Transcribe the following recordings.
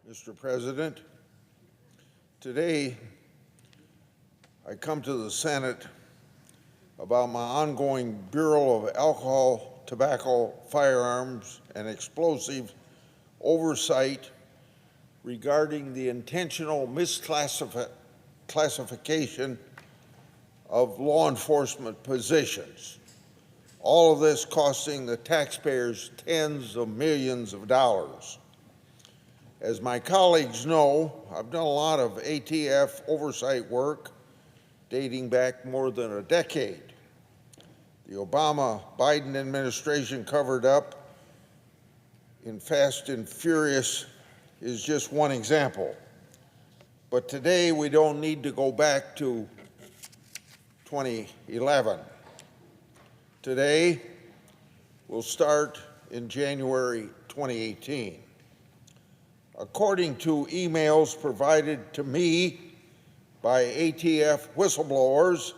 Mr. President. Today, I come to the Senate about my ongoing Bureau of Alcohol, Tobacco, Firearms, and Explosive oversight regarding the intentional misclassification of law enforcement positions. All of this costing the taxpayers tens of millions of dollars. As my colleagues know, I've done a lot of ATF oversight work dating back more than a decade. The Obama-Biden administration covered up in Fast and Furious is just one example. But today we don't need to go back to 2011. Today we'll start in January 2018. According to emails provided to me by ATF whistleblowers,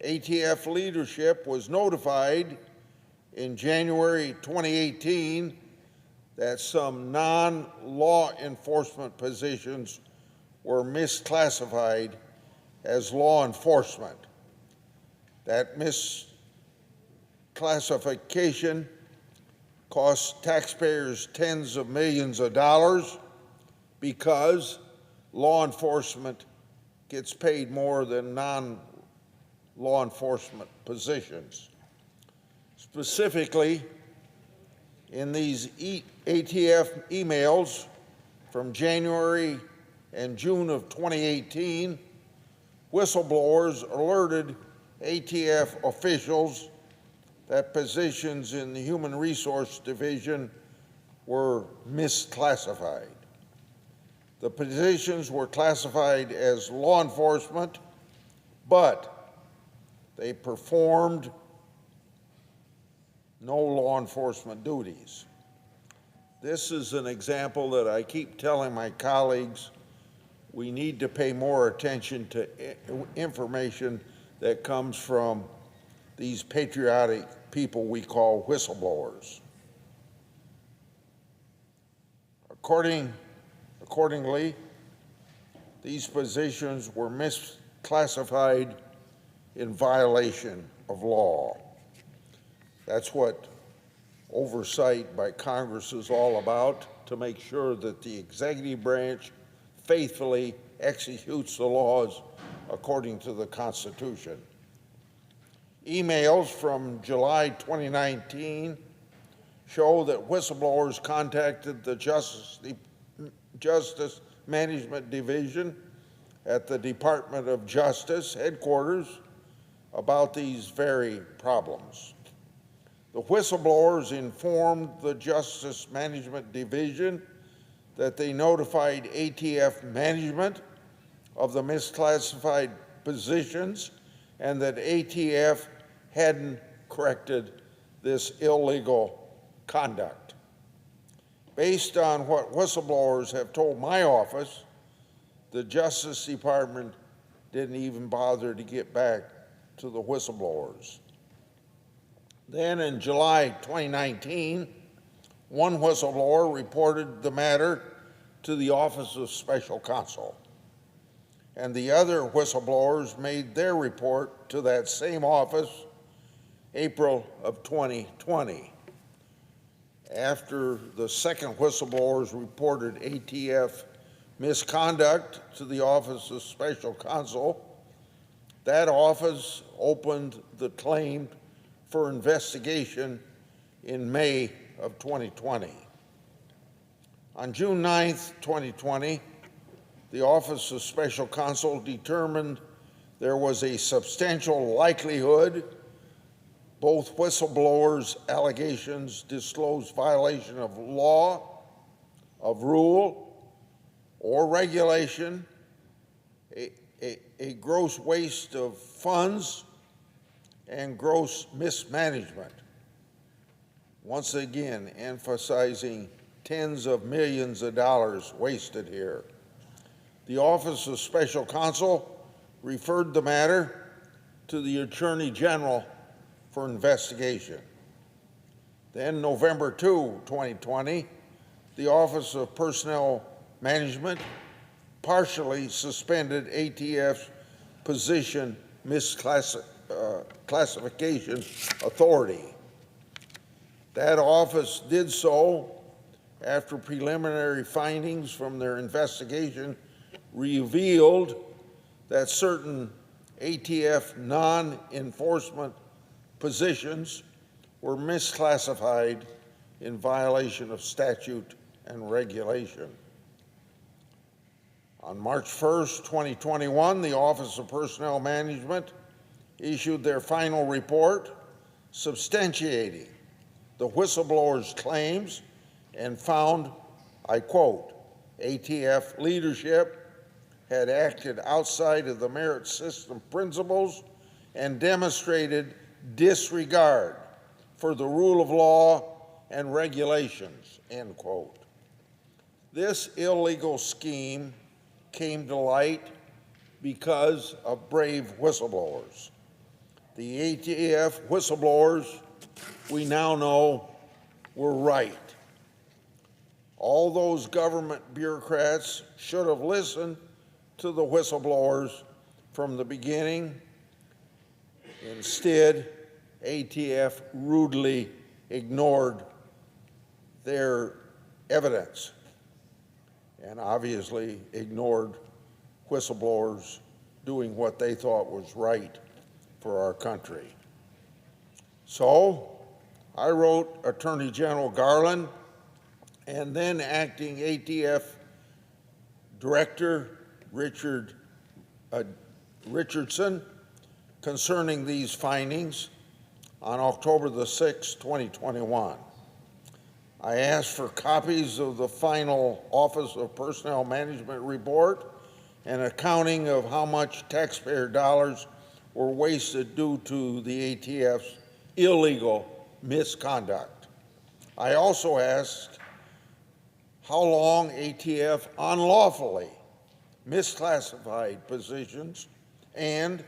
ATF leadership was notified in January 2018 that some non-law enforcement positions were misclassified as law enforcement. That misclassification costs taxpayers tens of millions of dollars because law enforcement gets paid more than non-law enforcement positions. Specifically, in these ATF emails from January and June of 2018, whistleblowers alerted ATF officials that positions in the Human Resource Division were misclassified. The positions were classified as law enforcement, but they performed no law enforcement duties. This is an example that I keep telling my colleagues we need to pay more attention to information that comes from these patriotic people we call whistleblowers. Accordingly, these positions were misclassified in violation of law. That's what oversight by Congress is all about, to make sure that the executive branch faithfully executes the laws according to the Constitution. Emails from July 2019 show that whistleblowers contacted the Justice Management Division at the Department of Justice headquarters about these very problems. The whistleblowers informed the Justice Management Division that they notified ATF management of the misclassified positions and that ATF hadn't corrected this illegal conduct. Based on what whistleblowers have told my office, the Justice Department didn't even bother to get back to the whistleblowers. Then in July 2019, one whistleblower reported the matter to the Office of Special Counsel, and the other whistleblowers made their report to that same office April of 2020. After the second whistleblowers reported ATF misconduct to the Office of Special Counsel, that office opened the claim for investigation in May of 2020. On June 9th, 2020, the Office of Special Counsel determined there was a substantial likelihood both whistleblowers' allegations disclosed violation of law, of rule, or regulation, a gross waste of funds, and gross mismanagement. Once again, emphasizing tens of millions of dollars wasted here. The Office of Special Counsel referred the matter to the Attorney General for investigation. Then November 2, 2020, the Office of Personnel management partially suspended ATF's position misclassification authority. That office did so after preliminary findings from their investigation revealed that certain ATF non-enforcement positions were misclassified in violation of statute and regulation. On March 1st, 2021, the Office of Personnel Management issued their final report substantiating the whistleblower's claims and found, I quote, ATF leadership had acted outside of the merit system principles and demonstrated disregard for the rule of law and regulations, end quote. This illegal scheme came to light because of brave whistleblowers. The ATF whistleblowers, we now know, were right. All those government bureaucrats should have listened to the whistleblowers from the beginning. Instead, ATF rudely ignored their evidence and obviously ignored whistleblowers doing what they thought was right for our country. So I wrote Attorney General Garland and then acting ATF Director Richardson concerning these findings on October the 6th, 2021. I asked for copies of the final Office of Personnel Management report and accounting of how much taxpayer dollars were wasted due to the ATF's illegal misconduct. I also asked how long ATF unlawfully misclassified positions and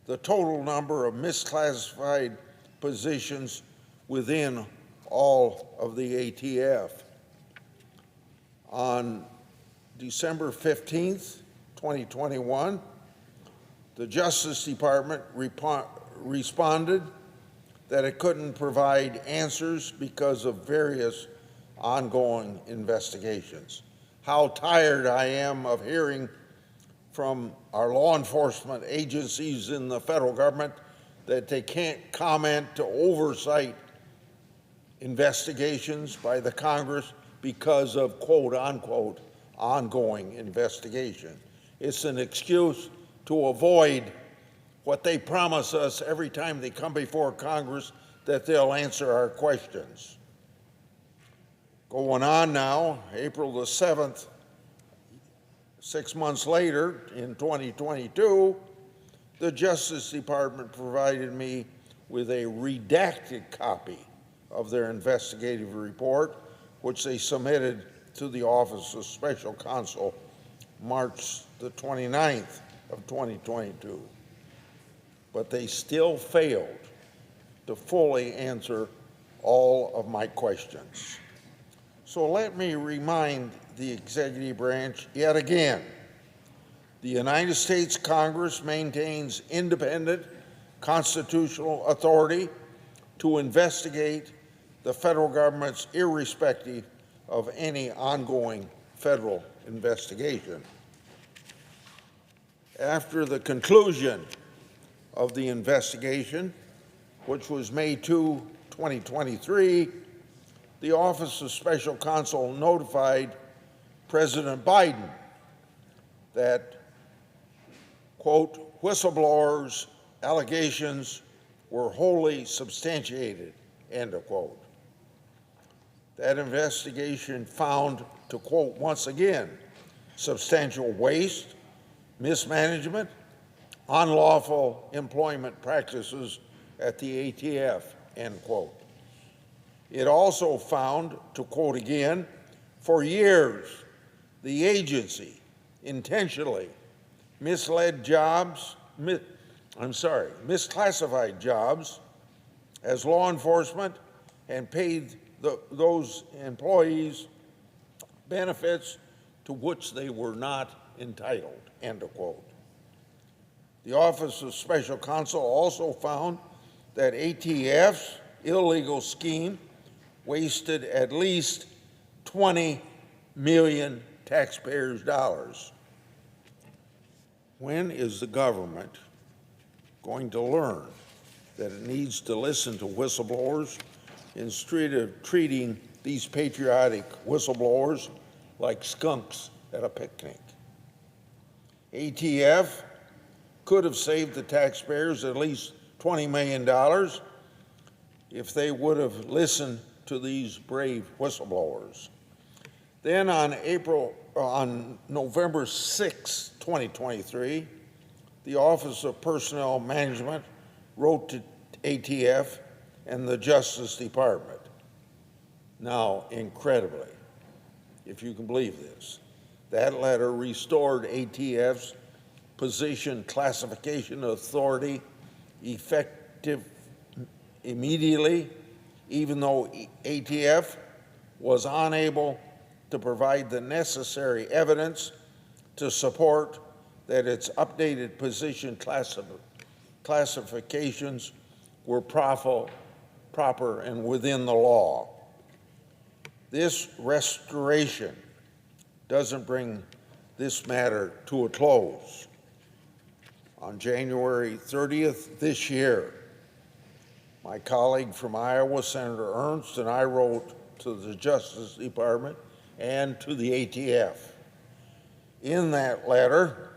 the total number of misclassified positions within all of the ATF. On December 15th, 2021, the Justice Department responded that it couldn't provide answers because of various ongoing investigations. How tired I am of hearing from our law enforcement agencies in the federal government that they can't comment to oversight investigations by the Congress because of quote unquote ongoing investigation. It's an excuse to avoid what they promise us every time they come before Congress, that they'll answer our questions. Going on now, April the 7th, 6 months later, in 2022, the Justice Department provided me with a redacted copy of their investigative report, which they submitted to the Office of Special Counsel March the 29th of 2022. But they still failed to fully answer all of my questions. So let me remind the executive branch yet again, the United States Congress maintains independent constitutional authority to investigate the federal government's irrespective of any ongoing federal investigation. After the conclusion of the investigation, which was May 2, 2023, the Office of Special Counsel notified President Biden that, quote, whistleblowers' allegations were wholly substantiated, end of quote. That investigation found, to quote once again, substantial waste, mismanagement, unlawful employment practices at the ATF, end quote. It also found, to quote again, for years, the agency intentionally misclassified jobs as law enforcement and paid those employees benefits to which they were not entitled, end of quote. The Office of Special Counsel also found that ATF's illegal scheme wasted at least 20 million taxpayers' dollars. When is the government going to learn that it needs to listen to whistleblowers instead of treating these patriotic whistleblowers like skunks at a picnic? ATF could have saved the taxpayers at least $20 million if they would have listened to these brave whistleblowers. Then on November 6, 2023, the Office of Personnel Management wrote to ATF and the Justice Department. Now, incredibly, if you can believe this, that letter restored ATF's position classification authority effective immediately, even though ATF was unable to provide the necessary evidence to support that its updated position classifications were proper and within the law. This restoration doesn't bring this matter to a close. On January 30th this year, my colleague from Iowa, Senator Ernst, and I wrote to the Justice Department and to the ATF. In that letter,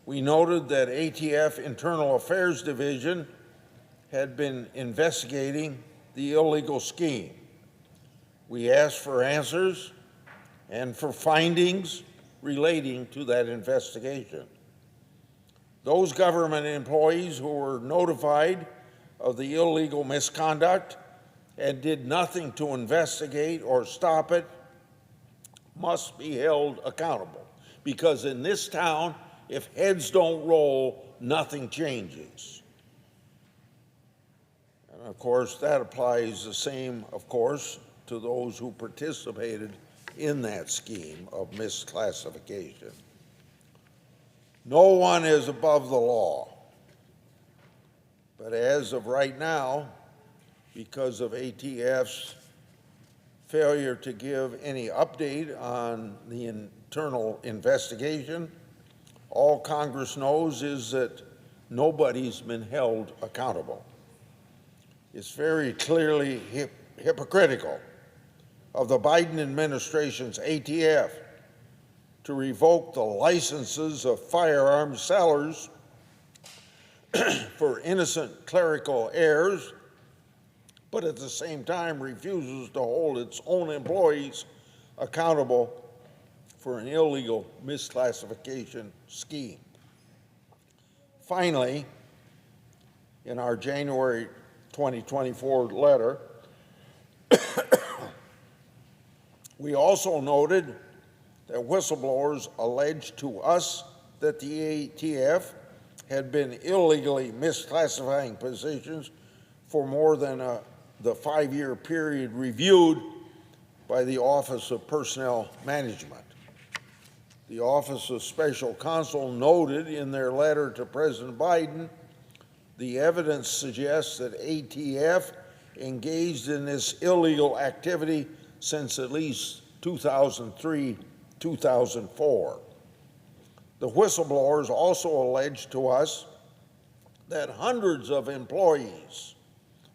we noted that ATF Internal Affairs Division had been investigating the illegal scheme. We asked for answers and for findings relating to that investigation. Those government employees who were notified of the illegal misconduct and did nothing to investigate or stop it must be held accountable, because in this town, if heads don't roll, nothing changes. And of course, that applies the same, of course, to those who participated in that scheme of misclassification. No one is above the law. But as of right now, because of ATF's failure to give any update on the internal investigation, all Congress knows is that nobody's been held accountable. It's very clearly hypocritical of the Biden administration's ATF to revoke the licenses of firearms sellers for innocent clerical errors, but at the same time refuses to hold its own employees accountable for an illegal misclassification scheme. Finally, in our January 2024 letter, we also noted that whistleblowers alleged to us that the ATF had been illegally misclassifying positions for more than the 5-year period reviewed by the Office of Personnel Management. The Office of Special Counsel noted in their letter to President Biden, the evidence suggests that ATF engaged in this illegal activity since at least 2003, 2004. The whistleblowers also alleged to us that hundreds of employees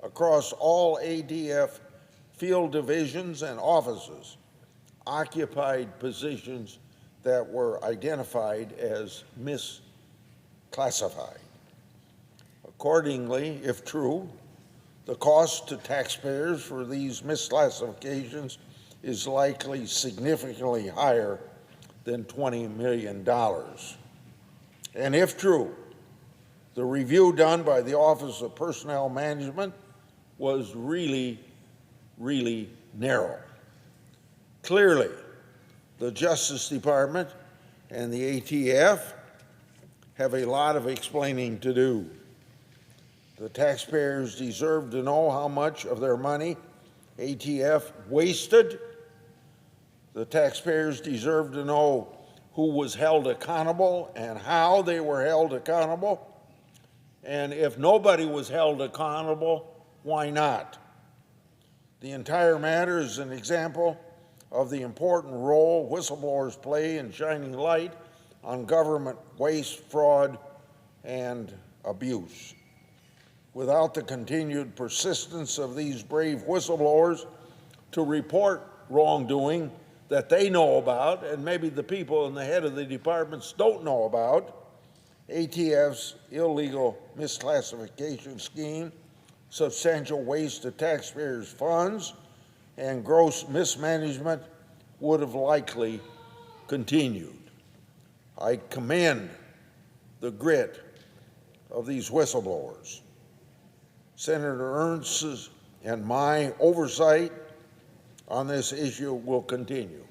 across all ATF field divisions and offices occupied positions that were identified as misclassified. Accordingly, if true, the cost to taxpayers for these misclassifications is likely significantly higher than $20 million. And if true, the review done by the Office of Personnel Management was really, really narrow. Clearly, the Justice Department and the ATF have a lot of explaining to do. The taxpayers deserve to know how much of their money ATF wasted. The taxpayers deserve to know who was held accountable and how they were held accountable. And if nobody was held accountable, why not? The entire matter is an example of the important role whistleblowers play in shining light on government waste, fraud, and abuse. Without the continued persistence of these brave whistleblowers to report wrongdoing that they know about, and maybe the people in the head of the departments don't know about, ATF's illegal misclassification scheme, substantial waste of taxpayers' funds, and gross mismanagement would have likely continued. I commend the grit of these whistleblowers. Senator Ernst's and my oversight on this issue will continue.